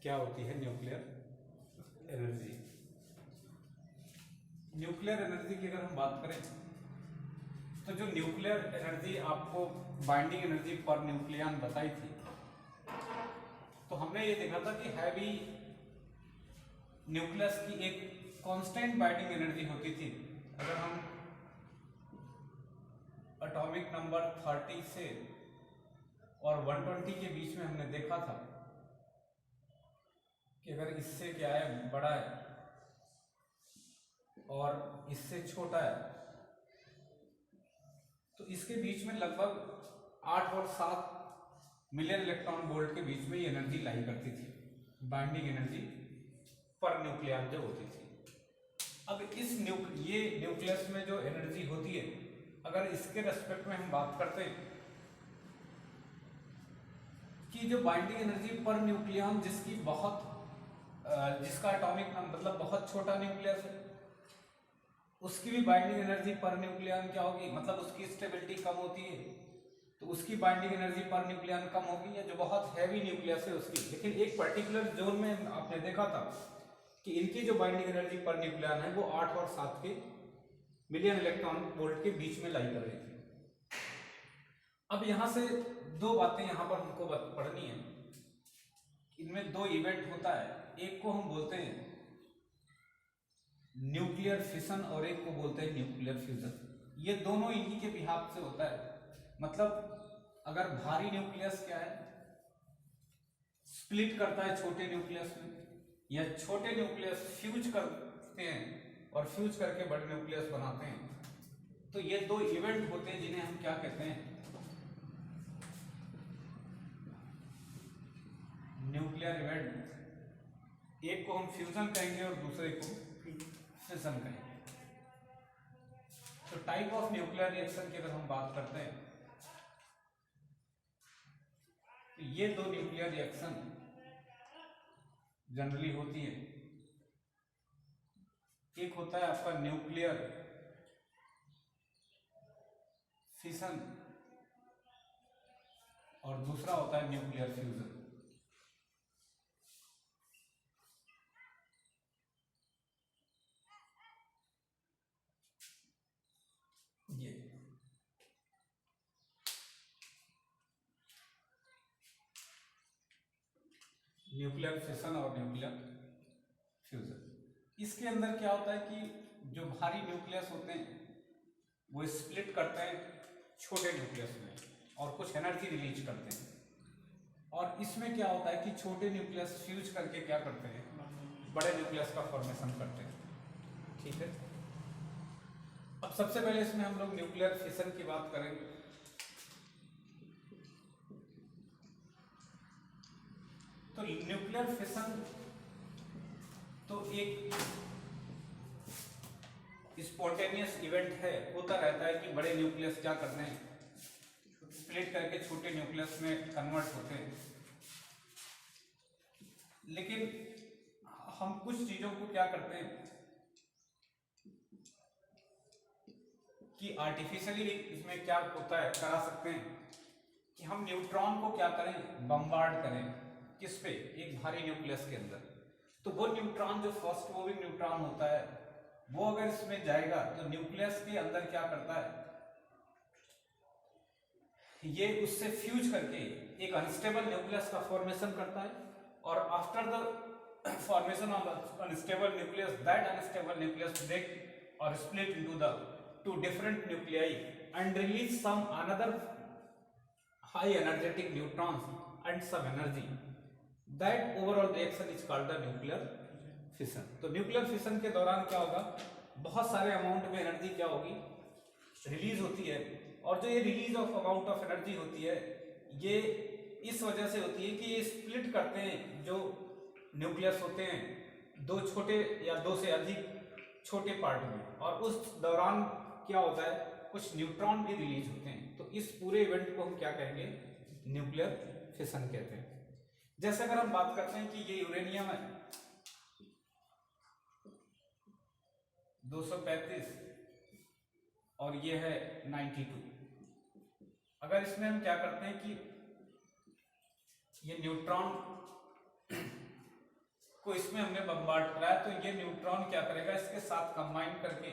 क्या होती है न्यूक्लियर एनर्जी। न्यूक्लियर एनर्जी की अगर हम बात करें तो जो न्यूक्लियर एनर्जी आपको बाइंडिंग एनर्जी पर न्यूक्लियन बताई थी, तो हमने ये देखा था कि हैवी न्यूक्लियस की एक कांस्टेंट बाइंडिंग एनर्जी होती थी। अगर हम एटॉमिक नंबर 30 से और 120 के बीच में हमने देखा था कि अगर इससे क्या है बड़ा है और इससे छोटा है तो इसके बीच में लगभग 8 और 7 मिलियन इलेक्ट्रॉन वोल्ट के बीच में ये एनर्जी लाई करती थी, बाइंडिंग एनर्जी पर न्यूक्लियन जो होती थी। अब इस ये न्यूक्लियस में जो एनर्जी होती है, अगर इसके रेस्पेक्ट में हम बात करते हैं कि जो बाइंडिंग एनर्जी पर न्यूक्लियन जिसका एटॉमिक नंबर मतलब बहुत छोटा न्यूक्लियस है, उसकी भी बाइंडिंग एनर्जी पर न्यूक्लियन क्या होगी, मतलब उसकी स्टेबिलिटी कम होती है तो उसकी बाइंडिंग एनर्जी पर न्यूक्लियन कम होगी, या जो बहुत हैवी न्यूक्लियस है उसकी। लेकिन एक पर्टिकुलर जोन में आपने देखा था कि इनकी जो बाइंडिंग एनर्जी पर न्यूक्लियन है वो 8 और 7 के मिलियन इलेक्ट्रॉन वोल्ट के बीच में लाई कर रही थी। अब यहां से दो बातें यहां पर हमको पढ़नी है। इनमें दो इवेंट होता है, एक को हम बोलते हैं न्यूक्लियर फिशन और एक को बोलते हैं न्यूक्लियर फ्यूजन। ये दोनों इन्हीं के बिहाफ से होता है। मतलब अगर भारी न्यूक्लियस क्या है, स्प्लिट करता है छोटे न्यूक्लियस में, या छोटे न्यूक्लियस फ्यूज करते हैं और फ्यूज करके बड़े न्यूक्लियस बनाते हैं, तो ये दो इवेंट होते हैं जिन्हें हम क्या कहते हैं, न्यूक्लियर इवेंट। एक को हम फ्यूजन कहेंगे और दूसरे को फिशन कहेंगे। तो टाइप ऑफ न्यूक्लियर रिएक्शन की अगर हम बात करते हैं तो ये दो न्यूक्लियर रिएक्शन जनरली होती है। एक होता है आपका न्यूक्लियर फिशन और दूसरा होता है न्यूक्लियर फ्यूजन। ये न्यूक्लियर फिशन और न्यूक्लियर फ्यूजन। इसके अंदर क्या होता है कि जो भारी न्यूक्लियस होते हैं वो स्प्लिट करते हैं छोटे न्यूक्लियस में और कुछ एनर्जी रिलीज करते हैं, और इसमें क्या होता है कि छोटे न्यूक्लियस फ्यूज करके क्या करते हैं, बड़े न्यूक्लियस का फॉर्मेशन करते हैं। ठीक है, अब सबसे पहले इसमें हम लोग न्यूक्लियर फिशन की बात करेंगे। तो न्यूक्लियर फिशन तो एक स्पॉन्टेनियस इवेंट है, होता रहता है कि बड़े न्यूक्लियस क्या करते हैं, स्प्लिट करके छोटे न्यूक्लियस में कन्वर्ट होते हैं। लेकिन हम कुछ चीजों को क्या करते हैं कि आर्टिफिशियली इसमें क्या होता है, करा सकते हैं कि हम न्यूट्रॉन को क्या करें, बम्बार्ड करें किस पे, एक भारी न्यूक्लियस के अंदर। तो वो न्यूट्रॉन जो फर्स्ट मूविंग न्यूट्रॉन होता है वो अगर इसमें जाएगा तो न्यूक्लियस के अंदर क्या करता है, ये उससे फ्यूज करके एक अनस्टेबल न्यूक्लियस का फॉर्मेशन करता है, और after the formation of unstable nucleus, that unstable nucleus break और split into the two different nuclei and release some another high energetic neutrons and some energy. That overall reaction is called the nuclear fission. तो nuclear fission के दौरान क्या होगा, बहुत सारे amount में energy क्या होगी, रिलीज होती है, और जो ये release of amount of energy होती है ये इस वजह से होती है कि ये स्प्लिट करते हैं जो न्यूक्लियस होते हैं दो छोटे या दो से अधिक छोटे पार्ट में, और उस दौरान क्या होता है, कुछ न्यूट्रॉन भी रिलीज होते हैं। तो इस पूरे इवेंट को हम क्या कहेंगे, न्यूक्लियर फिशन कहते हैं। जैसे अगर हम बात करते हैं कि ये यूरेनियम है 235 और ये है 92। अगर इसमें हम क्या करते हैं कि ये न्यूट्रॉन को इसमें हमने बम्बार्ड कराया, तो ये न्यूट्रॉन क्या करेगा, इसके साथ कंबाइन करके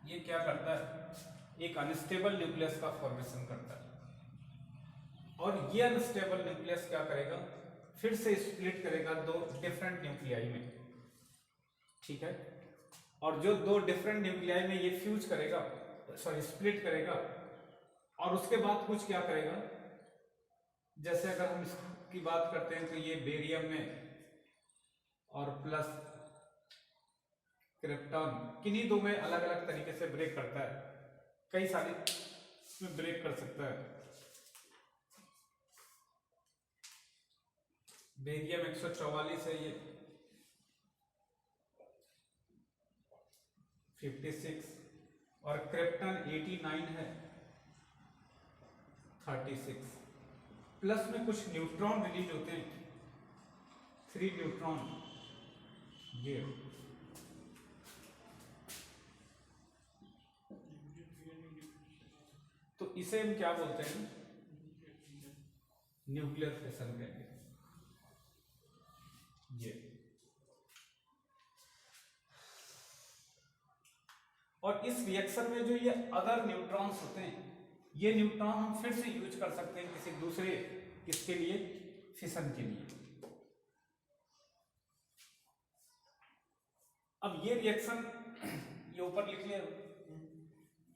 ये क्या करता है, एक अनस्टेबल न्यूक्लियस का फॉर्मेशन करता है। और ये अनस्टेबल न्यूक्लियस क्या करेगा, फिर से स्प्लिट करेगा दो डिफरेंट न्यूक्लियाई में, ठीक है। और जो दो डिफरेंट न्यूक्लियाई में ये फ्यूज करेगा, सॉरी स्प्लिट करेगा, और उसके बाद कुछ क्या करेगा, जैसे अगर हम इसकी बात करते हैं तो ये बेरियम में और प्लस क्रिप्टॉन, किन्हीं दो में अलग अलग तरीके से ब्रेक करता है, कई सारे इसमें ब्रेक कर सकता है। बेरियम 144 है, ये 56, और क्रिप्टन 89 है 36। प्लस में कुछ न्यूट्रॉन रिलीज होते हैं, 3 न्यूट्रॉन, ये तो इसे हम क्या बोलते हैं, न्यूक्लियर फिशन कहेंगे ये। और इस रिएक्शन में जो ये अदर न्यूट्रॉन्स होते हैं, ये न्यूट्रॉन हम फिर से यूज कर सकते हैं किसी दूसरे, किसके लिए, फिशन के लिए। अब ये रिएक्शन, ये ऊपर लिख लिया,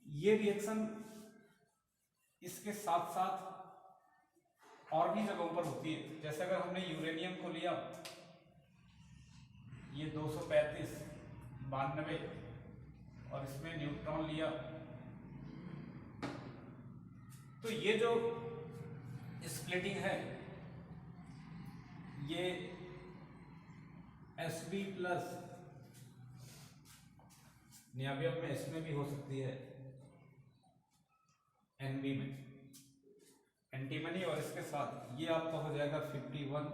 ये रिएक्शन इसके साथ साथ और भी जगहों पर होती है। जैसे अगर हमने यूरेनियम को लिया, ये 235 92, और इसमें न्यूट्रॉन लिया, तो ये जो स्प्लिटिंग है, ये Sb प्लस नियाबियम में, इसमें भी हो सकती है Nb में, एंटीमनी, और इसके साथ ये आपका हो जाएगा 51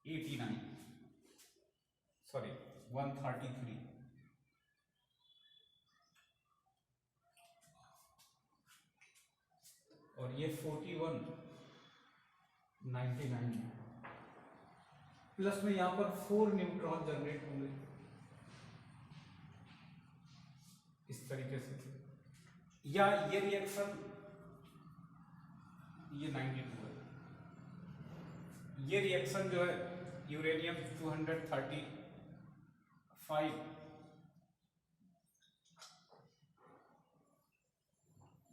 89, सॉरी 133, और ये 41 99, प्लस में यहां पर 4 न्यूट्रॉन जनरेट होंगे इस तरीके से। या ये रिएक्शन, ये 92 है, ये रिएक्शन जो है यूरेनियम 235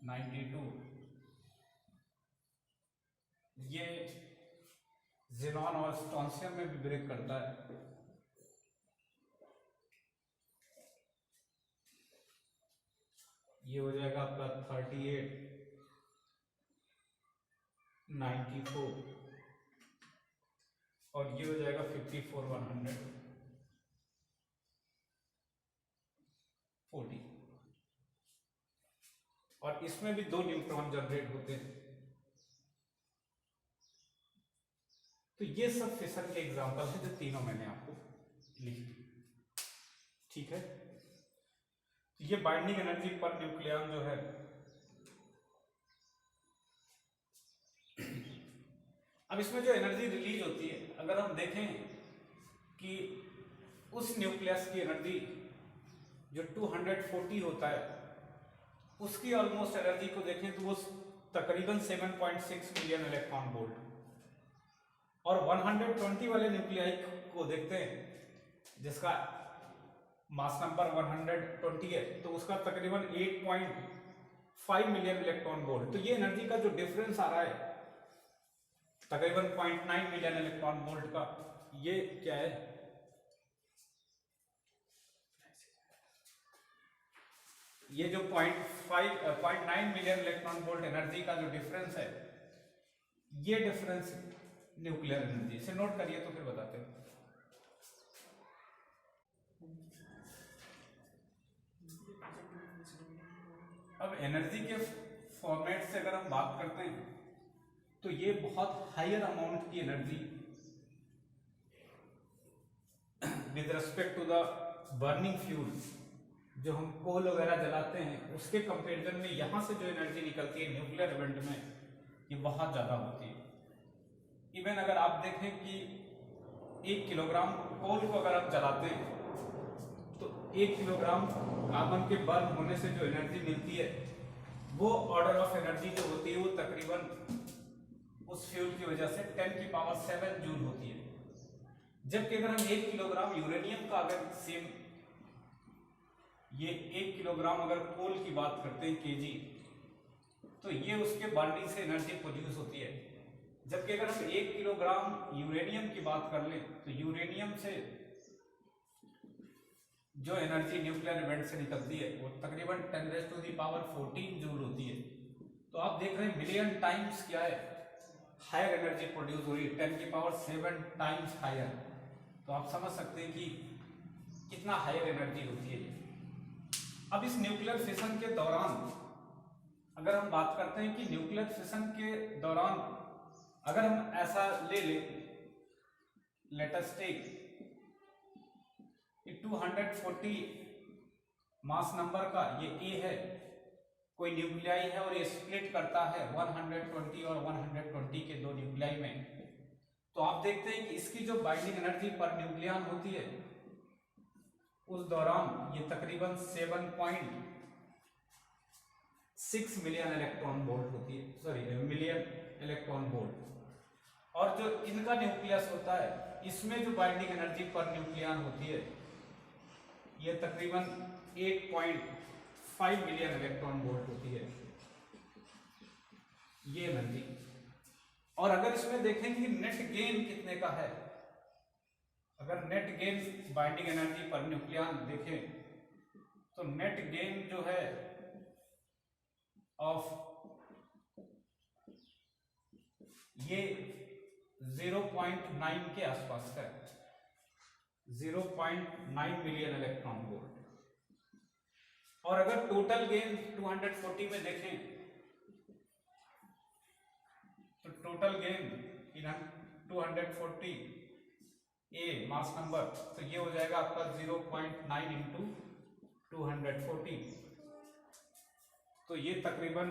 92, ये ज़ेनॉन और स्ट्रोंशियम में भी ब्रेक करता है। ये हो जाएगा आपका 38 94, और ये हो जाएगा 54 140, और इसमें भी 2 न्यूट्रॉन जनरेट होते हैं। तो ये सब फिशन के एग्जांपल है जो तीनों मैंने आपको लिखी, ठीक है। ये बाइंडिंग एनर्जी पर न्यूक्लियन जो है, अब इसमें जो एनर्जी रिलीज होती है, अगर हम देखें कि उस न्यूक्लियस की एनर्जी जो 240 होता है, उसकी ऑलमोस्ट एनर्जी को देखें तो वो तकरीबन 7.6 मिलियन इलेक्ट्रॉन वोल्ट, और 120 वाले न्यूक्लियाई को देखते हैं जिसका मास नंबर 120 है, तो उसका तकरीबन 8.5 मिलियन इलेक्ट्रॉन वोल्ट। तो ये एनर्जी का जो डिफरेंस आ रहा है तकरीबन 0.9 मिलियन इलेक्ट्रॉन वोल्ट का, ये क्या है, ये जो 0.9 मिलियन इलेक्ट्रॉन वोल्ट एनर्जी का जो डिफरेंस है, ये डिफरेंस न्यूक्लियर एनर्जी से नोट करिए तो फिर बताते हैं। अब एनर्जी के फॉर्मेट से अगर हम बात करते हैं तो ये बहुत हायर अमाउंट की energy with respect to the burning fuel, जो हम कोल वगैरह जलाते हैं उसके कंपेरिजन में यहाँ से जो एनर्जी निकलती है न्यूक्लियर इवेंट में, ये बहुत ज़्यादा होती है। इवन अगर आप देखें कि 1 किलोग्राम कोल को अगर आप जलाते हैं तो 1 किलोग्राम कार्बन के बर्न होने से जो एनर्जी मिलती है वो ऑर्डर ऑफ एनर्जी जो होती है वो तकरीबन उस फ्यूल की वजह से 10⁷ जूल होती है। जबकि अगर हम 1 किलोग्राम यूरेनियम का अगर सेम ये 1 किलोग्राम अगर कोल की बात करते हैं केजी, तो ये उसके बर्निंग से एनर्जी प्रोड्यूस होती है। जबकि अगर हम 1 किलोग्राम यूरेनियम की बात कर लें तो यूरेनियम से जो एनर्जी न्यूक्लियर इवेंट से निकलती है वो तकरीबन 10⁻14 जूल होती है। तो आप देख रहे हैं मिलियन टाइम्स क्या है, हायर एनर्जी प्रोड्यूस हो रही है, 10⁷ टाइम्स हायर। तो आप समझ सकते हैं कि कितना हायर एनर्जी होती है। अब इस न्यूक्लियर फिशन के दौरान अगर हम बात करते हैं कि न्यूक्लियर फिशन के दौरान अगर हम ऐसा ले लें, let us take 240 mass number का ये ए है, कोई न्यूक्लियाई है और ये स्प्लिट करता है 120 और 120 के दो न्यूक्लियाई में, तो आप देखते हैं कि इसकी जो बाइंडिंग एनर्जी पर न्यूक्लियन होती है उस दौरान ये तकरीबन 7.6 मिलियन इलेक्ट्रॉन वोल्ट होती है, सॉरी मिलियन इलेक्ट्रॉन वोल्ट। और जो इनका न्यूक्लियस होता है इसमें जो बाइंडिंग एनर्जी पर न्यूक्लियन होती है ये तकरीबन 8.5 मिलियन इलेक्ट्रॉन वोल्ट होती है ये एनर्जी। और अगर इसमें देखें कि नेट गेन कितने का है, अगर net gain binding energy per nucleon देखें तो नेट गेन जो है ऑफ ये 0.9 के आसपास का है, 0.9 मिलियन इलेक्ट्रॉन वोल्ट। और अगर टोटल गेन 240 में देखें तो total gain in 240 A mass number, तो ये हो जाएगा आपका 0.9 इंटू 240, तो ये तकरीबन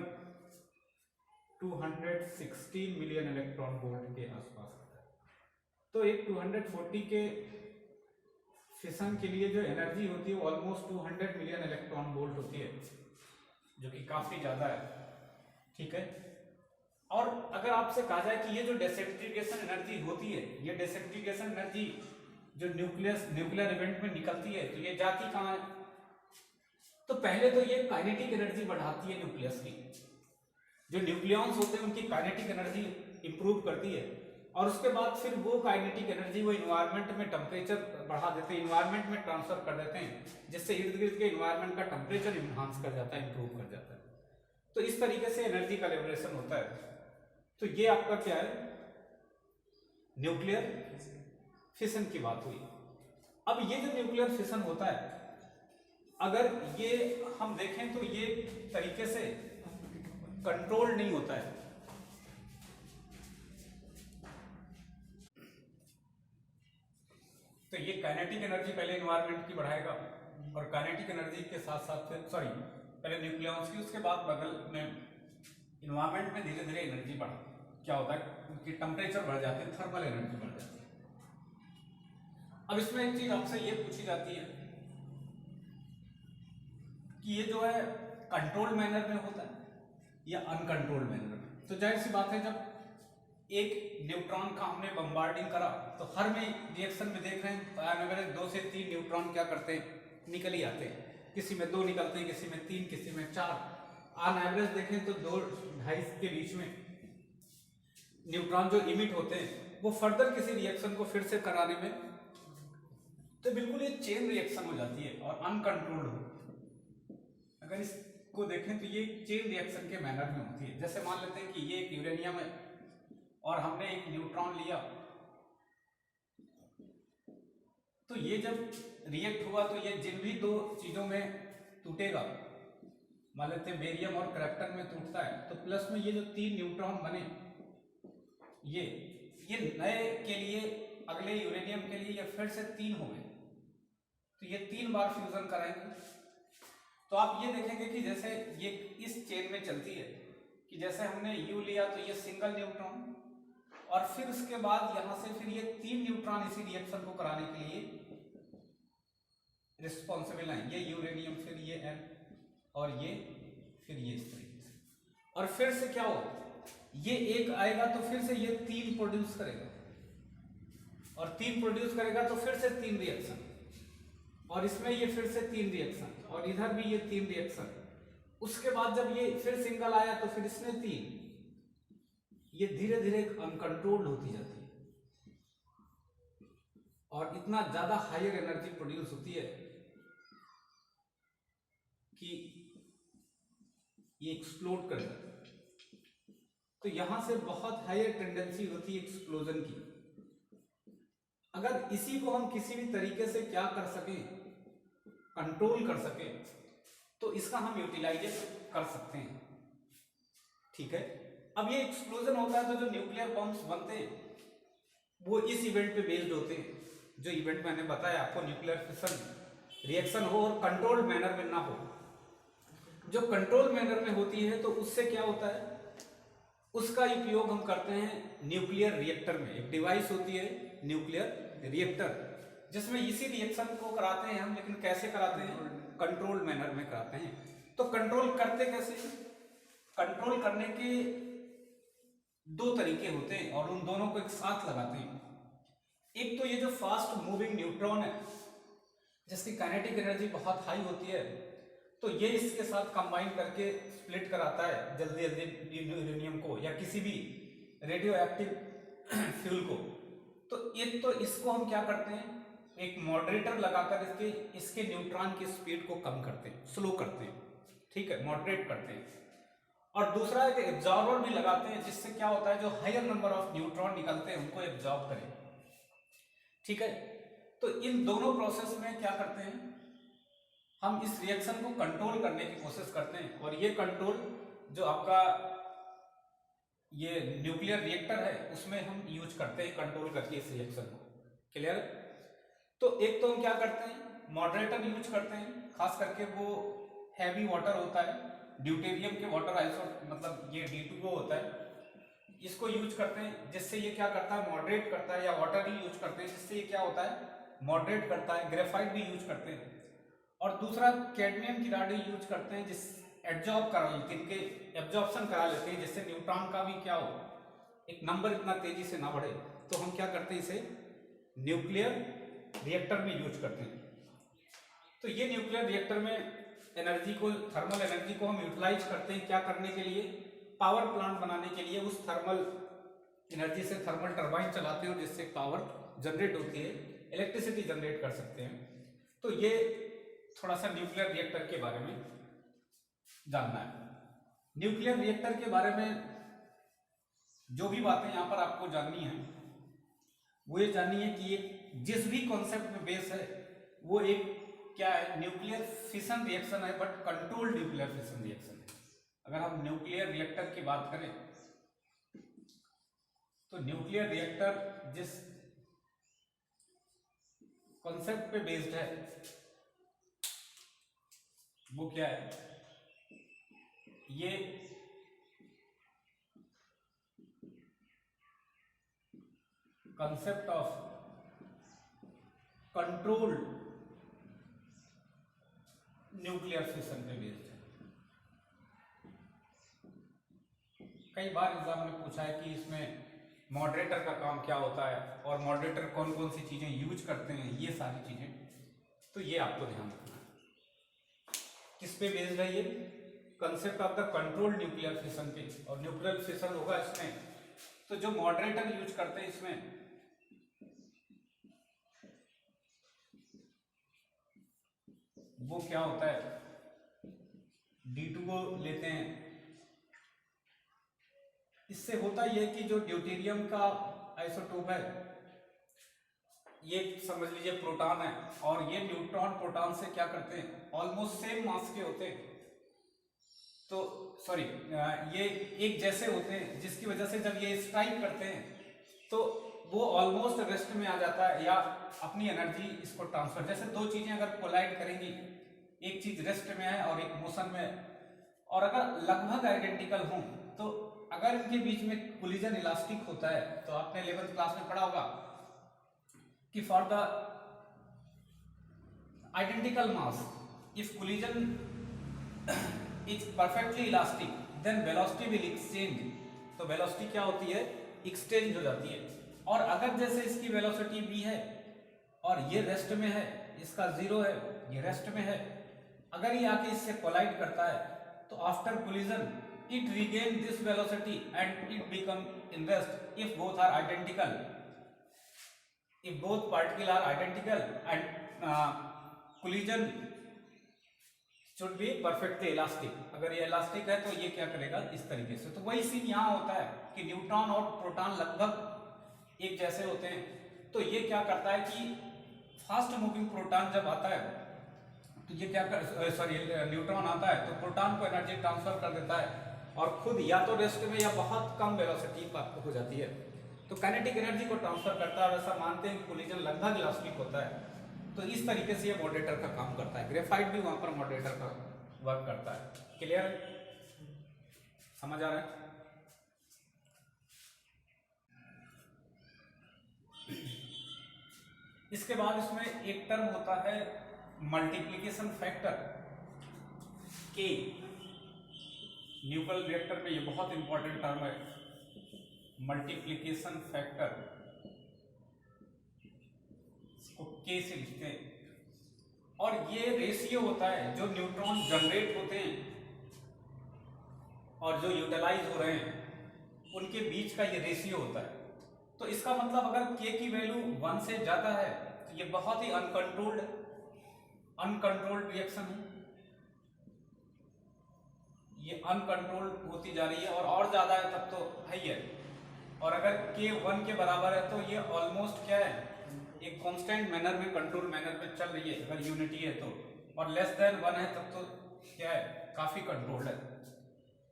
216 मिलियन इलेक्ट्रॉन वोल्ट के आसपास आता है। तो एक 240 के फिशन के लिए जो एनर्जी होती है वो ऑलमोस्ट 200 मिलियन इलेक्ट्रॉन वोल्ट होती है, जो कि काफी ज्यादा है, ठीक है। और अगर आपसे कहा जाए कि ये जो डेसिंटीग्रेशन एनर्जी होती है, ये डेसिंटीग्रेशन एनर्जी जो न्यूक्लियर इवेंट में निकलती है, तो ये जाती कहाँ है? तो पहले तो ये काइनेटिक एनर्जी बढ़ाती है न्यूक्लियस की, जो न्यूक्लियॉन्स होते हैं उनकी काइनेटिक एनर्जी इंप्रूव करती है, और उसके बाद फिर वो काइनेटिक एनर्जी वो इन्वायरमेंट में टेम्परेचर बढ़ा देते हैं, इन्वायरमेंट में ट्रांसफर कर देते हैं, जिससे इर्द गिर्द के इन्वायरमेंट का टेम्परेचर इनहांस कर जाता है, इंप्रूव कर जाता है। तो इस तरीके से एनर्जी का लिबरेशन होता है। तो ये आपका क्या है, न्यूक्लियर फिशन की बात हुई। अब ये जो न्यूक्लियर फिशन होता है, अगर ये हम देखें तो ये तरीके से कंट्रोल नहीं होता है। तो ये काइनेटिक एनर्जी पहले एनवायरनमेंट की बढ़ाएगा, और काइनेटिक एनर्जी के साथ साथ सॉरी पहले न्यूक्लियॉन्स की, उसके बाद बगल में इन्वायरमेंट में धीरे धीरे एनर्जी बढ़ क्या होता है, उनकी टेम्परेचर बढ़ जाती है, थर्मल एनर्जी बढ़ जाती है। अब इसमें एक चीज आपसे ये पूछी जाती है कि ये जो है कंट्रोल्ड मैनर में होता है या अनकंट्रोल्ड मैनर में। तो जाहिर सी बात है, जब एक न्यूट्रॉन का हमने बम्बार्डिंग करा तो हर में रिएक्शन में देख रहे हैं एवरेज 2 से 3 न्यूट्रॉन क्या करते हैं, निकल ही आते हैं। किसी में 2 निकलते हैं, किसी में 3, किसी में 4। ऑन एवरेज देखें तो 2-2.5 के बीच में न्यूट्रॉन जो इमिट होते हैं वो फर्दर किसी रिएक्शन को फिर से कराने में, तो बिल्कुल ये चेन रिएक्शन हो जाती है और अनकंट्रोल्ड हो। अगर इसको देखें तो ये चेन रिएक्शन के मैनर में होती है। जैसे मान लेते हैं कि ये एक यूरेनियम है और हमने एक न्यूट्रॉन लिया, तो ये जब रिएक्ट हुआ तो ये जिन भी 2 चीजों में टूटेगा, मान लेते हैं बेरियम और क्रिप्टन में टूटता है, तो प्लस में ये जो 3 न्यूट्रॉन बने ये नए के लिए, अगले यूरेनियम के लिए ये फिर से 3 हो गए, तो ये 3 बार फ्यूजन कराएंगे। तो आप ये देखेंगे कि जैसे ये इस चेन में चलती है कि जैसे हमने U लिया तो ये सिंगल न्यूट्रॉन, और फिर उसके बाद यहां से फिर ये 3 न्यूट्रॉन इसी रिएक्शन को कराने के लिए रिस्पॉन्सिबल हैं। ये यूरेनियम, फिर ये N, और ये फिर ये इस तरीके से, और फिर से क्या हो, ये एक आएगा तो फिर से ये 3 प्रोड्यूस करेगा, और 3 प्रोड्यूस करेगा तो फिर से 3 रिएक्शन, और इसमें ये फिर से 3 रिएक्शन, और इधर भी ये 3 रिएक्शन। उसके बाद जब ये फिर सिंगल आया तो फिर इसने 3, ये धीरे धीरे अनकंट्रोल्ड होती जाती है, और इतना ज्यादा हायर एनर्जी प्रोड्यूस होती है कि ये एक्सप्लोड कर जाता है। तो यहां से बहुत हायर टेंडेंसी होती है एक्सप्लोजन की। अगर इसी को हम किसी भी तरीके से क्या कर सकें, कंट्रोल कर सकें, तो इसका हम यूटिलाइजेशन कर सकते हैं। ठीक है, अब ये एक्सप्लोजन होता है तो जो न्यूक्लियर बॉम्ब्स बनते हैं वो इस इवेंट पे बेस्ड होते हैं, जो इवेंट मैंने बताया आपको, न्यूक्लियर फिशन रिएक्शन हो और कंट्रोल्ड मैनर में ना हो। जो कंट्रोल मैनर में होती है तो उससे क्या होता है, उसका उपयोग हम करते हैं न्यूक्लियर रिएक्टर में। एक डिवाइस होती है न्यूक्लियर रिएक्टर, जिसमें इसी रिएक्शन को कराते हैं हम, लेकिन कैसे कराते हैं, कंट्रोल मैनर में कराते हैं। तो कंट्रोल करते कैसे, कंट्रोल करने के 2 तरीके होते हैं, और उन दोनों को एक साथ लगाते हैं। एक तो ये जो फास्ट मूविंग न्यूट्रॉन है, जिसकी काइनेटिक एनर्जी बहुत हाई होती है, तो ये इसके साथ कंबाइन करके स्प्लिट कराता है जल्दी जल्दी यूरेनियम को या किसी भी रेडियो एक्टिव फ्यूल को। तो एक तो इसको हम क्या करते हैं, एक मॉडरेटर लगाकर इसके न्यूट्रॉन की स्पीड को कम करते हैं, स्लो करते हैं, ठीक है, मॉडरेट करते हैं। और दूसरा एक एब्जॉर्बर भी लगाते हैं, जिससे क्या होता है, जो हायर नंबर ऑफ न्यूट्रॉन निकलते हैं उनको एब्जॉर्ब करें। ठीक है, तो इन दोनों प्रोसेस में क्या करते हैं, हम इस रिएक्शन को कंट्रोल करने की कोशिश करते हैं। और ये कंट्रोल जो आपका ये न्यूक्लियर रिएक्टर है उसमें हम यूज करते हैं, कंट्रोल करके इस रिएक्शन को। क्लियर? तो एक तो हम क्या करते हैं, मॉडरेटर यूज करते हैं, खास करके वो हैवी वाटर होता है, ड्यूटेरियम के वाटर आइसोटोप, मतलब ये D2O होता है, इसको यूज करते हैं, जिससे ये क्या करता है, मॉडरेट करता है, या वाटर ही यूज करते हैं जिससे ये क्या होता है, मॉडरेट करता है। ग्रेफाइट भी यूज करते हैं। और दूसरा कैडमियम की राड यूज करते हैं, जिस एब्जॉर्ब करा लेते हैं, इनके एब्जॉर्प्शन करा लेते हैं, जिससे न्यूट्रॉन का भी क्या हो, एक नंबर इतना तेजी से ना बढ़े। तो हम क्या करते हैं, इसे न्यूक्लियर रिएक्टर में यूज करते हैं। तो ये न्यूक्लियर रिएक्टर में एनर्जी को, थर्मल एनर्जी को हम यूटिलाइज करते हैं, क्या करने के लिए, पावर प्लांट बनाने के लिए। उस थर्मल एनर्जी से थर्मल टरबाइन चलाते हैं, जिससे पावर जनरेट होती है, इलेक्ट्रिसिटी जनरेट कर सकते हैं। तो ये थोड़ा सा न्यूक्लियर रिएक्टर के बारे में जानना है। न्यूक्लियर रिएक्टर के बारे में जो भी बातें यहाँ पर आपको जाननी है, वो ये जाननी है कि ये जिस भी कॉन्सेप्ट में बेस है वो एक क्या है, न्यूक्लियर फिशन रिएक्शन है, but controlled nuclear fission reaction है। अगर हम न्यूक्लियर रिएक्टर की बात करें तो न्यूक्लियर रिएक्टर जिस कॉन्सेप्ट पे बेस्ड है वो क्या है, ये concept of controlled nuclear fission पे बेस्ड है। कई बार एग्जाम में पूछा है कि इसमें मॉडरेटर का काम क्या होता है और मॉडरेटर कौन कौन सी चीजें यूज करते हैं, ये सारी चीजें, तो ये आपको ध्यान रखना है। किस पे बेस्ड है ये, concept of the controlled nuclear fission पे। और न्यूक्लियर फिशन होगा इसमें, तो जो मॉडरेटर यूज करते हैं इसमें वो क्या होता है, D2O लेते हैं। इससे होता यह है कि जो ड्यूटेरियम का आइसोटोप है, ये समझ लीजिए प्रोटॉन है, और ये न्यूट्रॉन प्रोटॉन से क्या करते हैं, ऑलमोस्ट सेम मास के होते हैं, तो सॉरी ये एक जैसे होते हैं, जिसकी वजह से जब ये स्ट्राइक करते हैं तो वो ऑलमोस्ट रेस्ट में आ जाता है या अपनी एनर्जी इसको ट्रांसफर, जैसे दो चीजें अगर कोलाइड करेंगी, एक चीज रेस्ट में है और एक मोशन में है, और अगर लगभग आइडेंटिकल हों तो अगर इनके बीच में कोलिजन इलास्टिक होता है, तो आपने 11th क्लास में पढ़ा होगा कि for the identical mass if collision is perfectly elastic then velocity will exchange. तो वेलोसिटी क्या होती है, एक्सचेंज हो जाती है। और अगर जैसे इसकी वेलोसिटी v है और ये रेस्ट में है, इसका 0 है, ये रेस्ट में है, अगर ये आके इससे कोलाइड करता है तो after collision it regain this velocity and it become in rest if both are identical, if both particles are identical and collision should be perfectly elastic। अगर ये इलास्टिक है तो ये क्या करेगा, इस तरीके से। तो वही सीन यहाँ होता है कि न्यूट्रॉन और प्रोटॉन लगभग एक जैसे होते हैं। तो ये क्या करता है कि फास्ट मूविंग प्रोटॉन जब आता है तो ये क्या कर, सॉरी न्यूट्रॉन आता है तो प्रोटॉन को एनर्जी ट्रांसफर कर देता है और खुद या तो रेस्ट में या बहुत कम वेलोसिटी पर हो जाती है, तो काइनेटिक एनर्जी को ट्रांसफर करता है। और ऐसा मानते हैं कि कोलिजन लगभग इलास्टिक होता है। तो इस तरीके से ये मॉडरेटर का काम करता है। ग्रेफाइट भी वहां पर मॉडरेटर का वर्क करता है। क्लियर, समझ आ रहा है? इसके बाद इसमें एक टर्म होता है मल्टीप्लिकेशन फैक्टर के। न्यूक्लियर रिएक्टर में ये बहुत इंपॉर्टेंट टर्म है, मल्टीप्लिकेशन फैक्टर, इसको के से लिखते हैं। और ये रेशियो होता है जो न्यूट्रॉन जनरेट होते हैं और जो यूटिलाइज हो रहे हैं उनके बीच का ये रेशियो होता है। तो इसका मतलब अगर के की वैल्यू 1 से ज्यादा है तो ये बहुत ही अनकंट्रोल्ड रिएक्शन है, ये अनकंट्रोल्ड होती जा रही है और ज्यादा है तब तो है ही है। और अगर के 1 के बराबर है तो ये ऑलमोस्ट क्या है, एक कांस्टेंट मैनर में, कंट्रोल मैनर में चल रही है अगर यूनिटी है तो। और लेस देन 1 है तब तो क्या है, काफी कंट्रोल्ड है।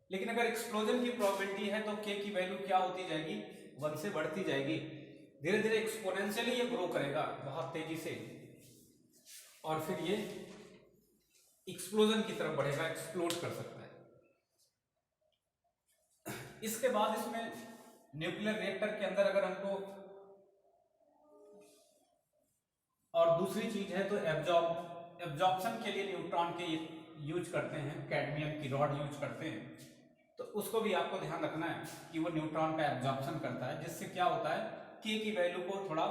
लेकिन अगर एक्सप्लोजन की प्रोबेबिलिटी है तो के की वैल्यू क्या होती जाएगी, 1 से बढ़ती जाएगी। धीरे धीरे एक्सपोनेंशियली ये ग्रो करेगा बहुत तेजी से और फिर ये एक्सप्लोजन की तरफ बढ़ेगा, एक्सप्लोड कर सकता है। इसके बाद इसमें न्यूक्लियर रिएक्टर के अंदर अगर हमको और दूसरी चीज है तो एब्जॉर्प्शन के लिए न्यूट्रॉन के यूज करते हैं, कैडमियम की रॉड यूज करते हैं। तो उसको भी आपको ध्यान रखना है कि वो न्यूट्रॉन का एब्जॉर्प्शन करता है, जिससे क्या होता है के की वैल्यू को थोड़ा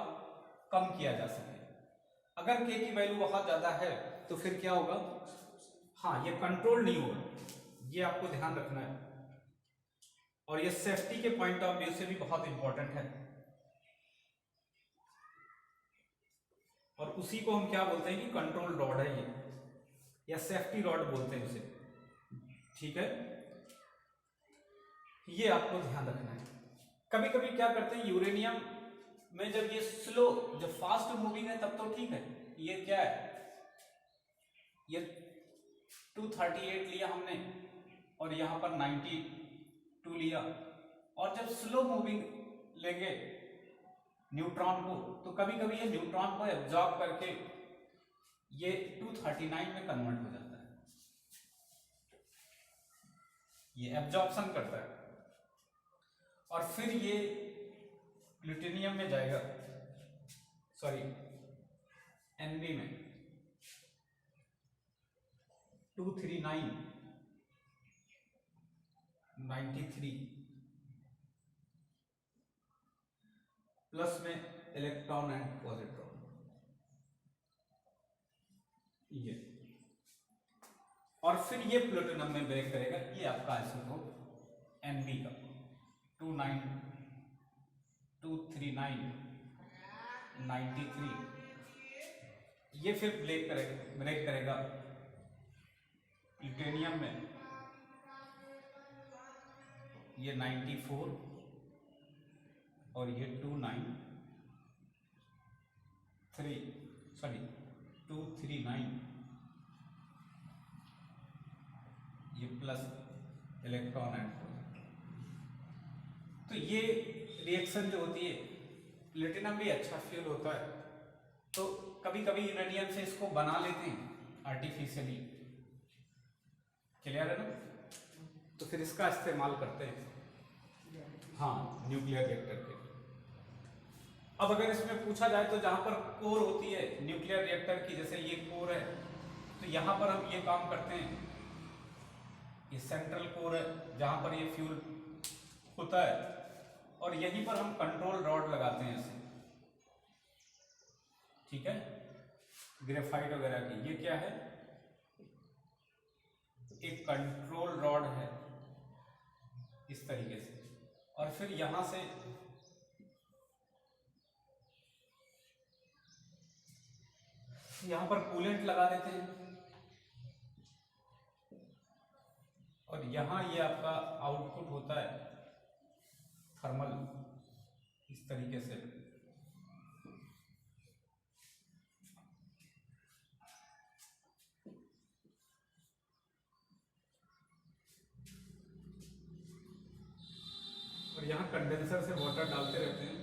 कम किया जा सके। अगर के की वैल्यू बहुत ज्यादा है तो फिर क्या होगा, हाँ ये कंट्रोल नहीं होगा, ये आपको ध्यान रखना है। और ये सेफ्टी के पॉइंट ऑफ व्यू से भी बहुत इंपॉर्टेंट है। और उसी को हम क्या बोलते हैं कि कंट्रोल रॉड है ये, या सेफ्टी रॉड बोलते हैं उसे। ठीक है, ये आपको ध्यान रखना है। कभी कभी क्या करते हैं यूरेनियम में, जब ये स्लो, जब फास्ट मूविंग है तब तो ठीक है, ये क्या है, ये 238 लिया हमने और यहां पर 92 लिया। और जब स्लो मूविंग लेंगे न्यूट्रॉन को तो कभी कभी ये न्यूट्रॉन को एब्जॉर्ब करके ये 239 में कन्वर्ट हो जाता है, ये एब्जॉर्प्शन करता है। और फिर ये प्लूटोनियम में जाएगा, सॉरी एनबी में 239 93 प्लस में इलेक्ट्रॉन एंड पॉजिट्रॉन, ये। और फिर ये प्लूटोनियम में ब्रेक करेगा, ये आपका आइसोटोप एनबी का 239 93, ये फिर ब्रेक करेगा प्लूटोनियम में, ये 94 और ये 239 ये प्लस इलेक्ट्रॉन एंड। तो ये रिएक्शन जो होती है प्लेटिनम भी अच्छा फ्यूल होता है, तो कभी कभी यूरेनियम से इसको बना लेते हैं आर्टिफिशियली, क्लियर है ना? तो फिर इसका इस्तेमाल करते हैं हाँ न्यूक्लियर रिएक्टर के। अब अगर इसमें पूछा जाए तो जहां पर कोर होती है न्यूक्लियर रिएक्टर की, जैसे ये कोर है, तो यहां पर हम ये काम करते हैं, ये सेंट्रल कोर है जहां पर ये फ्यूल होता है, और यहीं पर हम कंट्रोल रॉड लगाते हैं ऐसे, ठीक है, ग्रेफाइट वगैरह की। ये क्या है? एक कंट्रोल रॉड है इस तरीके से, और फिर यहां से यहां पर कूलेंट लगा देते हैं, और यहां ये आपका आउटपुट होता है थर्मल इस तरीके से। और यहां कंडेंसर से वाटर डालते रहते हैं,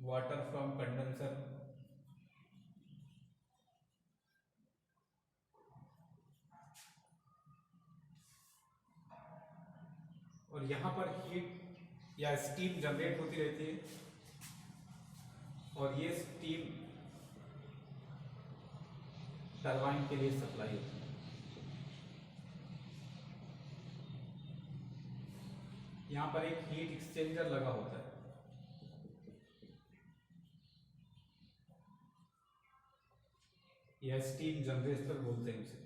वाटर फ्रॉम कंडेंसर, और यहां पर हीट या स्टीम जनरेट होती रहती है, और ये स्टीम टरबाइन के लिए सप्लाई होती है। यहां पर एक हीट एक्सचेंजर लगा होता है, या स्टीम जनरेटर बोलते हैं इसे।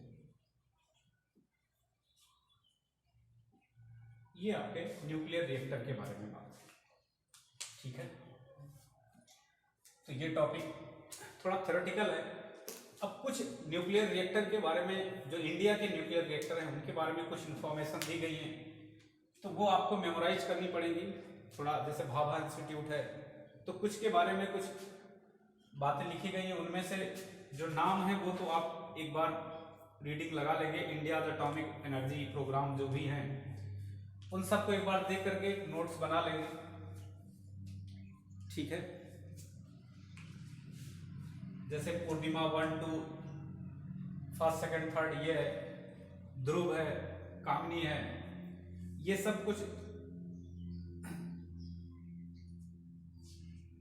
ये आपके न्यूक्लियर रिएक्टर के बारे में बात है, ठीक है। तो ये टॉपिक थोड़ा थ्योरेटिकल है। अब कुछ न्यूक्लियर रिएक्टर के बारे में, जो इंडिया के न्यूक्लियर रिएक्टर हैं उनके बारे में कुछ इन्फॉर्मेशन दी गई है, तो वो आपको मेमोराइज करनी पड़ेगी थोड़ा। जैसे भाभा इंस्टीट्यूट है, तो कुछ के बारे में कुछ बातें लिखी गई हैं, उनमें से जो नाम है वो तो आप एक बार रीडिंग लगा लेंगे। इंडिया एटॉमिक एनर्जी प्रोग्राम जो भी हैं उन सबको एक बार देख करके नोट्स बना लेंगे, ठीक है। जैसे पूर्णिमा 1 2 फर्स्ट सेकंड थर्ड ये है, ध्रुव है, कामनी है, ये सब कुछ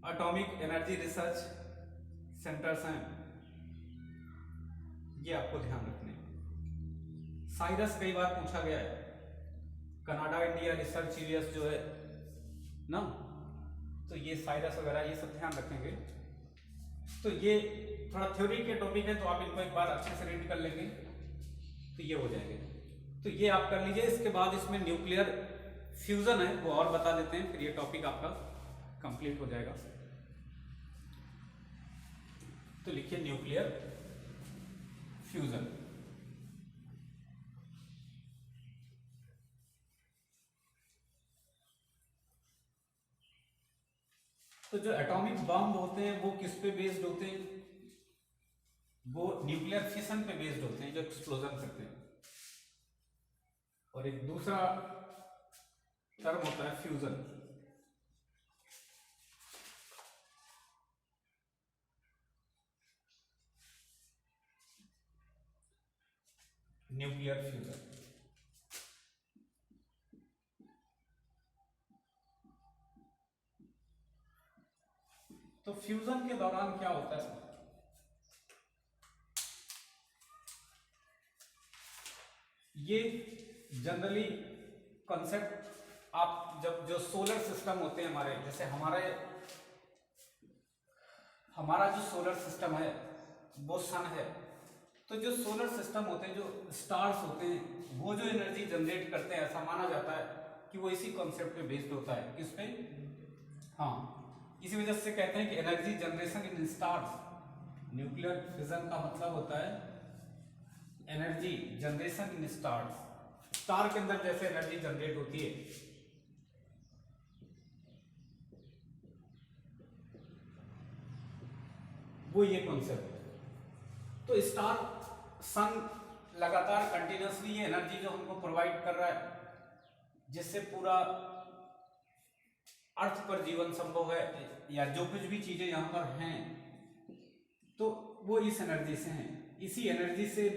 एटॉमिक एनर्जी रिसर्च सेंटर्स हैं, ये आपको ध्यान रखने। साइरस कई बार पूछा गया है, कनाडा इंडिया रिसर्च यूएस जो है ना, तो ये साइरस वगैरह ये सब ध्यान रखेंगे। तो ये थोड़ा थ्योरी के टॉपिक है, तो आप इनको एक बार अच्छे से रीड कर लेंगे तो ये हो जाएंगे। तो ये आप कर लीजिए। इसके बाद इसमें न्यूक्लियर फ्यूजन है वो और बता देते हैं, फिर ये टॉपिक आपका कंप्लीट हो जाएगा। तो लिखिए न्यूक्लियर फ्यूजन। तो जो एटॉमिक बम होते हैं वो किस पे बेस्ड होते हैं? वो न्यूक्लियर फिशन पे बेस्ड होते हैं, जो एक्सप्लोजन करते हैं। और एक दूसरा टर्म होता है फ्यूजन। Nuclear fusion. तो फ्यूजन के दौरान क्या होता है? ये जनरली कॉन्सेप्ट आप जब जो सोलर सिस्टम होते हैं हमारे, जैसे हमारा जो सोलर सिस्टम है वो सन है, तो जो सोलर सिस्टम होते हैं, जो स्टार्स होते हैं, वो जो एनर्जी जनरेट करते हैं, ऐसा माना जाता है कि वो इसी कॉन्सेप्ट पे बेस्ड होता है। किस पे? हाँ, इसी वजह से कहते हैं कि energy generation in stars. Nuclear fission का मतलब होता है energy generation in stars. Star के अंदर जैसे एनर्जी जनरेट होती है, वो ये कॉन्सेप्ट है। तो स्टार, सन लगातार कंटिन्यूसली ये एनर्जी जो हमको प्रोवाइड कर रहा है, जिससे पूरा अर्थ पर जीवन संभव है, या जो कुछ भी चीजें यहाँ पर हैं तो वो इस एनर्जी से हैं। इसी एनर्जी से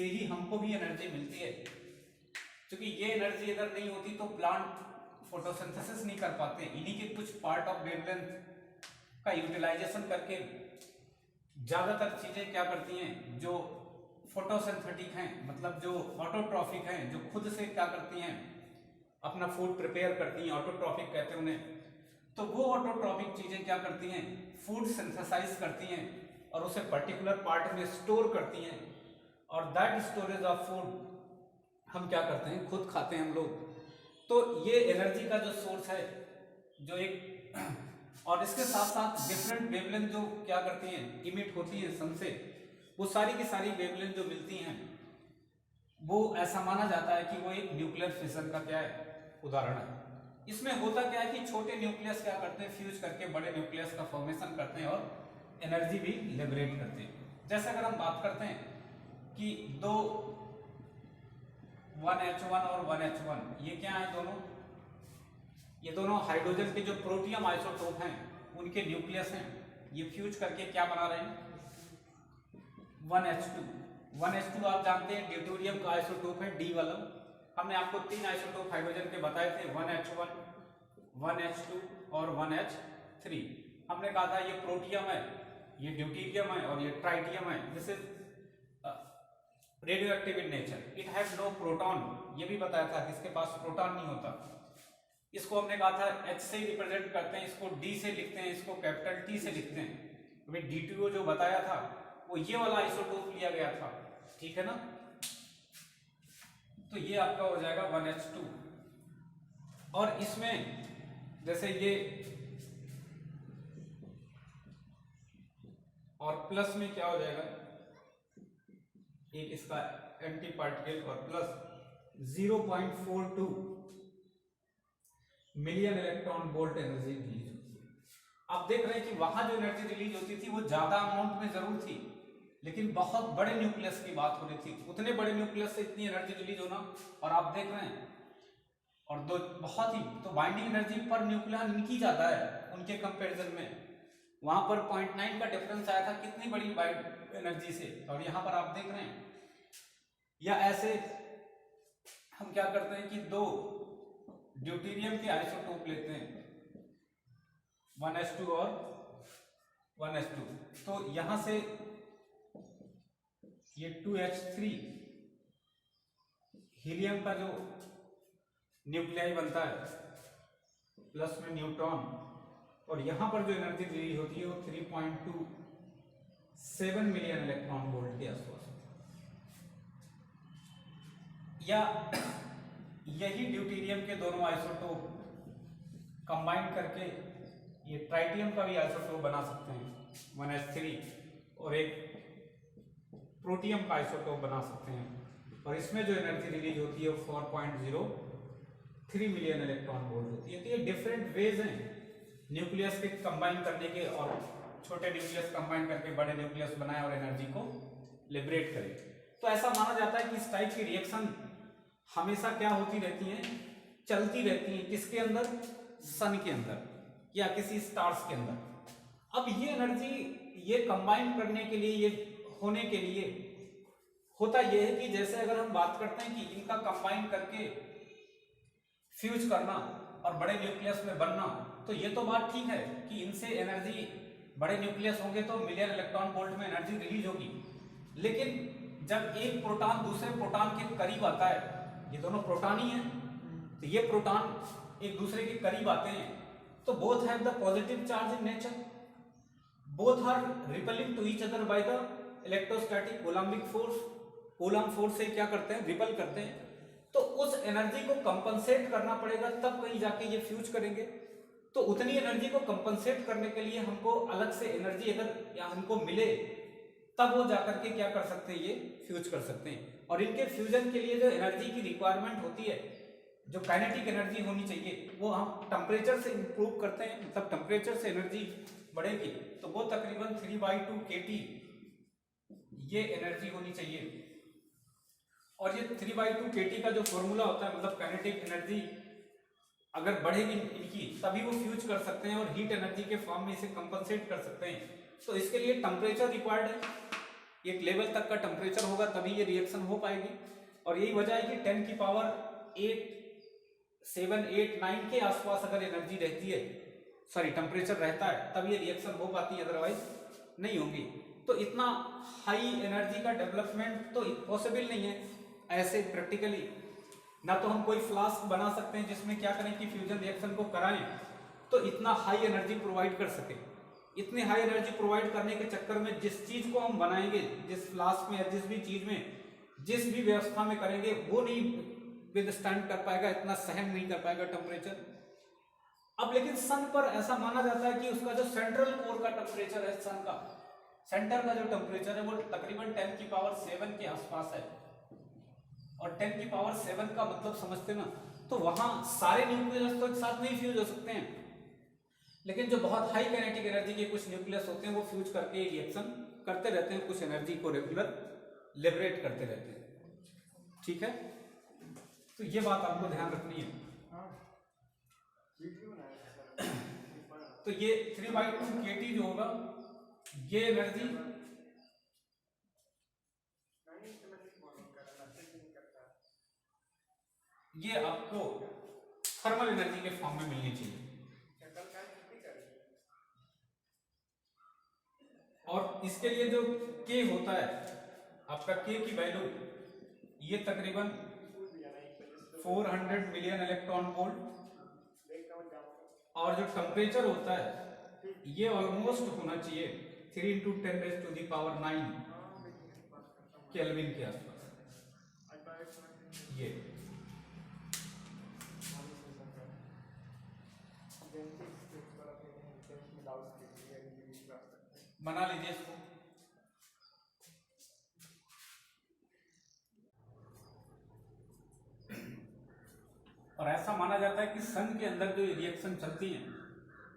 ही हमको भी एनर्जी मिलती है, क्योंकि ये एनर्जी अगर नहीं होती तो प्लांट फोटोसिंथेसिस नहीं कर पाते। इन्हीं के कुछ पार्ट ऑफ वेवलेंथ का यूटिलाइजेशन करके ज्यादातर चीजें क्या करती हैं, जो फोटोसिंथेटिक हैं, मतलब जो ऑटोट्रॉफिक हैं, जो खुद से क्या करती हैं, अपना फूड प्रिपेयर करती हैं, ऑटोट्रॉफिक कहते हैं उन्हें। तो वो ऑटोट्रॉफिक चीजें क्या करती हैं, फूड सिंथेसाइज करती हैं और उसे पर्टिकुलर पार्ट में स्टोर करती हैं, और दैट स्टोरेज ऑफ फूड हम क्या करते हैं, खुद खाते हैं हम लोग। तो ये एनर्जी का जो सोर्स है, जो एक और इसके साथ साथ डिफरेंट वेवलेंथ जो क्या करती हैं, इमिट होती है सन से, वो सारी की सारी वेवलेंथ जो मिलती हैं, वो ऐसा माना जाता है कि वो एक न्यूक्लियर फिशन का क्या है, उदाहरण है। इसमें होता क्या है कि छोटे न्यूक्लियस क्या करते हैं, फ्यूज करके बड़े न्यूक्लियस का फॉर्मेशन करते हैं और एनर्जी भी लिबरेट करते हैं। जैसे अगर हम बात करते हैं कि दो 1H1 और 1H1, ये क्या है दोनों, ये दोनों हाइड्रोजन के जो प्रोटियम आइसोटोप हैं उनके न्यूक्लियस हैं। ये फ्यूज करके क्या बना रहे हैं, 1H2। 1H2 आप जानते हैं ड्यूटेरियम का आइसोटोप है, D वाला। हमने आपको 3 आइसोटोप हाइड्रोजन के बताए थे, 1H1, 1H2 और 1H3। हमने कहा था ये प्रोटियम है, ये ड्यूटेरियम है और ये ट्राइटियम है। This is radioactive in nature, it has no proton. ये भी बताया था कि इसके पास प्रोटॉन नहीं होता। इसको हमने कहा था H से रिप्रेजेंट करते हैं, इसको D से लिखते हैं, इसको कैपिटल T से लिखते हैं। अभी D2O जो बताया था वो ये वाला आइसोटोप लिया गया था, ठीक है ना। तो ये आपका हो जाएगा 1H2। और इसमें जैसे ये और प्लस में क्या हो जाएगा, एक इसका एंटी पार्टिकल और plus 0.42 million electron volt energy release होती है। आप देख रहे हैं कि वहां जो एनर्जी रिलीज होती थी वो ज्यादा अमाउंट में जरूर थी, लेकिन बहुत बड़े न्यूक्लियस की बात हो रही थी। उतने बड़े न्यूक्लियस से इतनी एनर्जी रिलीज होना, और आप देख रहे हैं और दो बहुत ही, तो बाइंडिंग एनर्जी पर न्यूक्लियन इनकी ज्यादा है उनके कंपैरिजन में। वहां पर 0.9 का डिफरेंस आया था कितनी बड़ी बाइंड एनर्जी से, और यहां पर आप देख रहे हैं। या ऐसे हम क्या करते हैं कि दो ड्यूटेरियम के आइसोटोप लेते हैं, 1H2 और 1H2। तो यहां से ये 2H3 हीलियम का जो न्यूक्लियाई बनता है, प्लस में न्यूट्रॉन, और यहां पर जो एनर्जी रिलीज होती है वो 3.27 मिलियन इलेक्ट्रॉन वोल्ट के आसपास। या यही ड्यूटेरियम के दोनों आइसोटोप कंबाइन करके ये ट्राइटियम का भी आइसोटोप बना सकते हैं 1H3, और एक प्रोटियम का आइसोटोप बना सकते हैं, और इसमें जो एनर्जी रिलीज होती है वो 4.03 मिलियन इलेक्ट्रॉन वोल्ट होती है। तो ये डिफरेंट वेज हैं न्यूक्लियस के कंबाइन करने के, और छोटे न्यूक्लियस कंबाइन करके बड़े न्यूक्लियस बनाए और एनर्जी को लिबरेट करें। तो ऐसा माना जाता है कि इस टाइप की रिएक्शन हमेशा क्या होती रहती हैं, चलती रहती हैं। किसके अंदर, सन के अंदर या किसी स्टार्स के अंदर। अब ये एनर्जी ये कंबाइन करने के लिए, ये होने के लिए होता यह है कि जैसे अगर हम बात करते हैं कि इनका कंबाइन करके फ्यूज करना और बड़े न्यूक्लियस में बनना, तो ये तो बात ठीक है कि इनसे एनर्जी, बड़े न्यूक्लियस होंगे तो मिलियन इलेक्ट्रॉन वोल्ट में एनर्जी रिलीज होगी। लेकिन जब एक प्रोटॉन दूसरे प्रोटॉन के करीब आता है, ये दोनों प्रोटॉन ही हैं, तो ये प्रोटॉन एक दूसरे के करीब आते हैं, तो both have the positive charge in nature, both are repelling to each other by the electrostatic coulombic force. Coulomb force से क्या करते हैं, रिपल करते हैं। तो उस एनर्जी को कंपनसेट करना पड़ेगा, तब कहीं जाके ये फ्यूज करेंगे। तो उतनी एनर्जी को कंपनसेट करने के लिए हमको अलग से एनर्जी अगर या हमको मिले, तब वो जाकर के क्या कर सकते हैं, ये फ्यूज कर सकते हैं। और इनके फ्यूजन के लिए जो एनर्जी की रिक्वायरमेंट होती है, जो काइनेटिक एनर्जी होनी चाहिए, वो हम टेम्परेचर से इंप्रूव करते हैं, मतलब टेम्परेचर से एनर्जी बढ़ेगी, तो वो तकरीबन 3/2 kT ये एनर्जी होनी चाहिए। और ये 3/2 kT का जो फॉर्मूला होता है, मतलब काइनेटिक एनर्जी अगर बढ़ेगी इनकी तभी वो फ्यूज कर सकते हैं और हीट एनर्जी के फॉर्म में इसे कंपनसेट कर सकते हैं। तो इसके लिए टेम्परेचर रिक्वायर्ड है, एक लेवल तक का टेम्परेचर होगा तभी ये रिएक्शन हो पाएगी। और यही वजह है कि 10 की पावर 8, 7, 8, 9 के आसपास अगर एनर्जी रहती है, सॉरी टेम्परेचर रहता है, तब ये रिएक्शन हो पाती है, अदरवाइज नहीं होंगी। तो इतना हाई एनर्जी का डेवलपमेंट तो पॉसिबल नहीं है ऐसे प्रैक्टिकली। ना तो हम कोई फ्लास्क बना सकते हैं जिसमें क्या करें कि फ्यूजन रिएक्शन को कराएं तो इतना हाई एनर्जी प्रोवाइड कर सके। इतने हाई एनर्जी प्रोवाइड करने के चक्कर में जिस चीज को हम बनाएंगे, जिस फ्लास्क में या जिस भी चीज में, जिस भी व्यवस्था में करेंगे, वो नहीं विदस्टैंड कर पाएगा, इतना सहन नहीं कर पाएगा टेम्परेचर। अब लेकिन सन पर ऐसा माना जाता है कि उसका जो सेंट्रल कोर का टेम्परेचर है, सन का सेंटर का जो टेम्परेचर है वो तकरीबन 10 की पावर 7 के आसपास है। और 10 की पावर 7 का मतलब समझते ना, तो वहां सारे न्यूक्लियस तो एक साथ नहीं फ्यूज हो सकते हैं, लेकिन जो बहुत हाई काइनेटिक एनर्जी के कुछ न्यूक्लियस होते हैं वो फ्यूज करके रिएक्शन करते रहते हैं, कुछ एनर्जी को रेगुलर लिबरेट करते रहते हैं। ठीक है, तो ये बात आपको ध्यान रखनी है। तो ये 3/2 kT जो होगा, ये एनर्जी ये आपको थर्मल एनर्जी के फॉर्म में मिलनी चाहिए। और इसके लिए जो K होता है आपका, K की वैल्यू ये तकरीबन 400 मिलियन इलेक्ट्रॉन वोल्ट, और जो टेम्परेचर होता है ये ऑलमोस्ट होना चाहिए 3 × 10⁻⁹ केल्विन के आसपास। ये बना लीजिए इसको। और ऐसा माना जाता है कि सन के अंदर जो रिएक्शन चलती हैं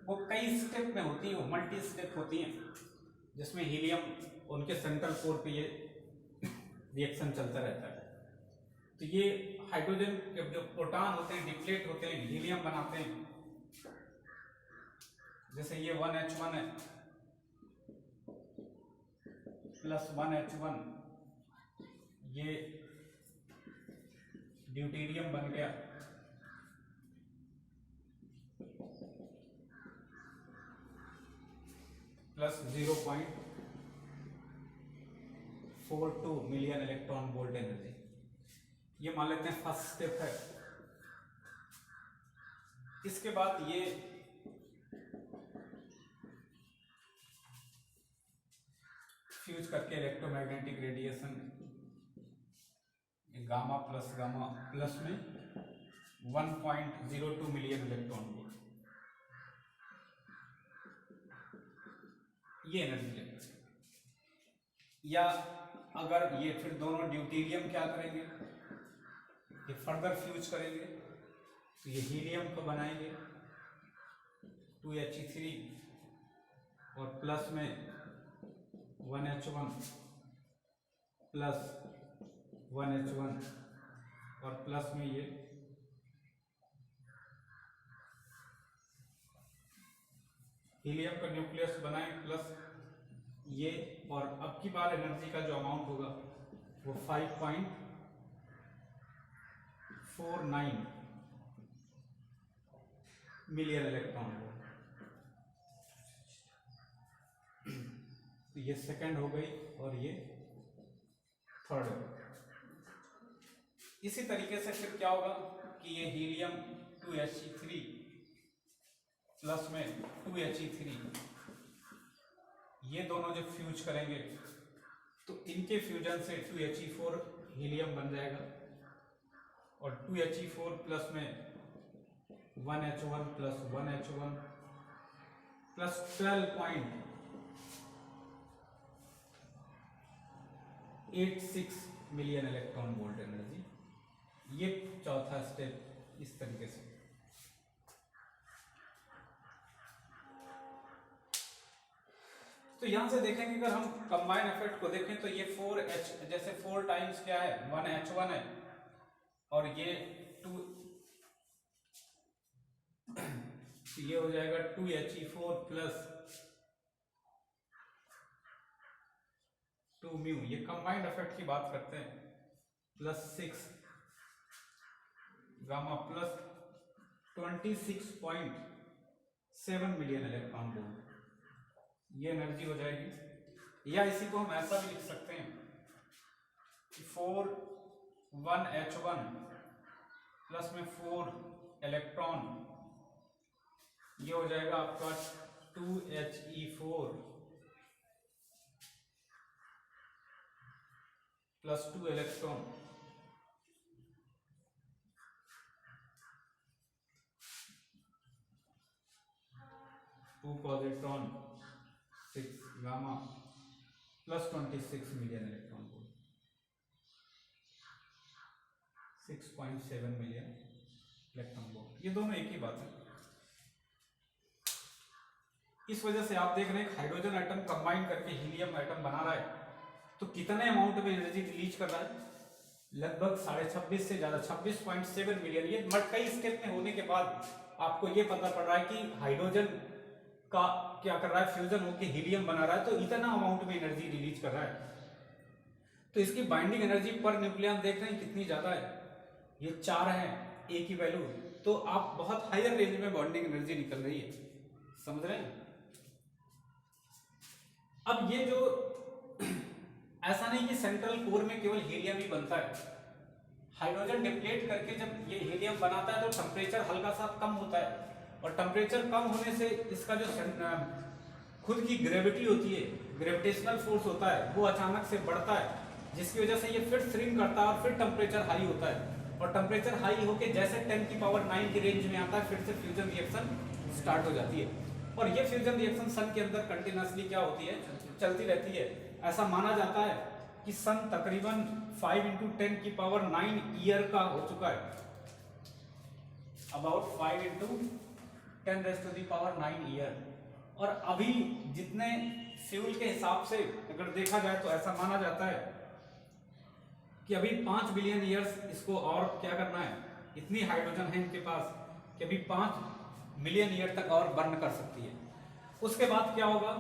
वो कई स्टेप में होती हैं, वो मल्टी स्टेप होती हैं, जिसमें हीलियम उनके सेंट्रल कोर पे ये रिएक्शन चलता रहता है। तो ये हाइड्रोजन के जो प्रोटॉन होते हैं डिप्लेट होते हैं, हीलियम बनाते हैं। जैसे ये 1H1 है प्लस 1H1, ये ड्यूटेरियम बन गया, plus 0.42 million electron volt energy. ये मान लेते हैं फर्स्ट स्टेप है। इसके बाद ये फ्यूज करके इलेक्ट्रोमैग्नेटिक रेडिएशन गामा प्लस में 1.02 मिलियन इलेक्ट्रॉन वोल्ट, ये एनर्जी लेवल। या अगर ये फिर दोनों ड्यूटेरियम क्या करेंगे, ये फर्दर फ्यूज करेंगे, तो ये हीलियम को बनाएंगे 2He3 और प्लस में 1H1 प्लस 1H1 और प्लस में ये हीलियम का न्यूक्लियस बनाएं प्लस ये। और अब की बार एनर्जी का जो अमाउंट होगा वो 5.49 मिलियन इलेक्ट्रॉन वोल्ट। तो ये सेकंड हो गई और ये थर्ड हो गई। इसी तरीके से फिर क्या होगा कि ये हीलियम 2He3 प्लस में 2He3, ये दोनों जब फ्यूज करेंगे तो इनके फ्यूजन से 2He4 हीलियम बन जाएगा और 2He4 प्लस में 1H1 plus 1H1 plus 12.86 million electron volt energy. ये चौथा स्टेप इस तरीके से। तो यहां से देखेंगे अगर हम कंबाइन इफेक्ट को देखें तो ये 4H जैसे 4 टाइम्स क्या है 1H1 है और ये 2 ये हो जाएगा 2He4 प्लस 2 म्यू, ये कंबाइंड इफेक्ट की बात करते हैं, plus 6 gamma plus 26.7 million electron volt, ये एनर्जी हो जाएगी। या इसी को हम ऐसा भी लिख सकते हैं कि 4 1H1 प्लस में 4 इलेक्ट्रॉन, ये हो जाएगा आपका 2He4 plus 2 electron, 2 positron 6 gamma plus 26 million electron volt, 6.7 million electron volt, ये दोनों एक ही बात है। इस वजह से आप देख रहे हैं हाइड्रोजन एटम कंबाइन करके हीलियम एटम बना रहा है, तो कितने अमाउंट में एनर्जी रिलीज कर रहा है, लगभग 26.5 से ज्यादा 26.7 मिलियन। ये कई स्टेप में होने के बाद आपको ये पता पड़ रहा है कि हाइड्रोजन का क्या कर रहा है, फ्यूजन होकर हीलियम बना रहा है, तो इतना अमाउंट में एनर्जी रिलीज कर रहा है। तो इसकी बाइंडिंग एनर्जी पर न्यूक्लियन देख रहे हैं कितनी ज्यादा है, ये 4 है ए की वैल्यू, तो आप बहुत हायर रेंज में बॉन्डिंग एनर्जी निकल रही है, समझ रहे हैं। अब ये जो ऐसा नहीं कि सेंट्रल कोर में केवल हीलियम ही बनता है, हाइड्रोजन डिप्लेट करके जब ये हीलियम बनाता है तो टेम्परेचर हल्का सा कम होता है, और टेम्परेचर कम होने से इसका जो खुद की ग्रेविटी होती है, ग्रेविटेशनल फोर्स होता है, वो अचानक से बढ़ता है, जिसकी वजह से ये फिर श्रिंक करता है और फिर टेम्परेचर हाई होता है, और टेम्परेचर हाई होके जैसे 10 की पावर 9 की रेंज में आता है फिर से फ्यूजन रिएक्शन स्टार्ट हो जाती है। और ये फ्यूजन रिएक्शन सन के अंदर कंटिन्यूसली क्या होती है, चलती रहती है। ऐसा माना जाता है कि सन तकरीबन 5 × 10 की पावर 9 ईयर का हो चुका है, अबाउट 5 × 10⁻⁹ ईयर। और अभी जितने फ्यूल के हिसाब से अगर देखा जाए तो ऐसा माना जाता है कि अभी 5 बिलियन ईयर्स इसको और क्या करना है, इतनी हाइड्रोजन है इनके पास कि अभी 5 मिलियन ईयर तक और बर्न कर सकती है। उसके बाद क्या होगा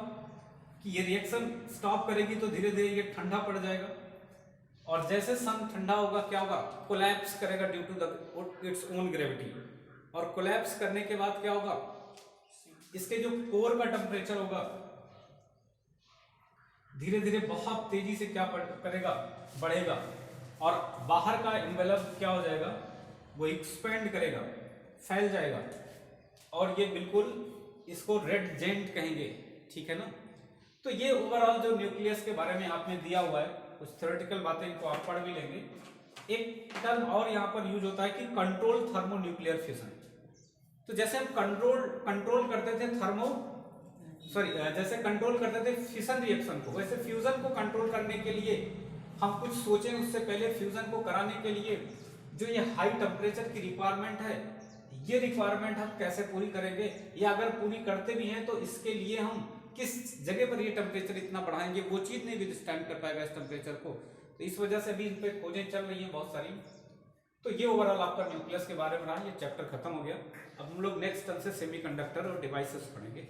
कि ये रिएक्शन स्टॉप करेगी तो धीरे धीरे ये ठंडा पड़ जाएगा, और जैसे सन ठंडा होगा क्या होगा, कोलैप्स करेगा due to the its own gravity, और कोलैप्स करने के बाद क्या होगा, इसके जो कोर का टेम्परेचर होगा धीरे धीरे बहुत तेजी से क्या करेगा, बढ़ेगा, और बाहर का एनवेलप क्या हो जाएगा, वो एक्सपेंड करेगा, फैल जाएगा, और ये बिल्कुल इसको रेड जेंट कहेंगे, ठीक है ना। तो ये ओवरऑल जो न्यूक्लियस के बारे में आपने दिया हुआ है, कुछ थ्योरेटिकल बातें इनको आप पढ़ भी लेंगे। एक टर्म और यहाँ पर यूज होता है कि कंट्रोल थर्मोन्यूक्लियर फ्यूजन। तो जैसे हम कंट्रोल करते थे जैसे कंट्रोल करते थे फिशन रिएक्शन को, वैसे फ्यूजन को कंट्रोल करने के लिए हम कुछ सोचें उससे पहले फ्यूजन को कराने के लिए जो ये हाई टेम्परेचर की रिक्वायरमेंट है, ये रिक्वायरमेंट हम कैसे पूरी करेंगे, या अगर पूरी करते भी हैं तो इसके लिए हम किस जगह पर ये टेम्परेचर इतना बढ़ाएंगे, वो चीज नहीं विथस्टैंड कर पाएगा इस टेम्परेचर को। तो इस वजह से भी इन पे खोजें चल रही हैं बहुत सारी। तो ये ओवरऑल आपका न्यूक्लियस के बारे में रहा, ये चैप्टर खत्म हो गया। अब हम लोग नेक्स्ट टर्म से सेमीकंडक्टर और डिवाइसेस पढ़ेंगे।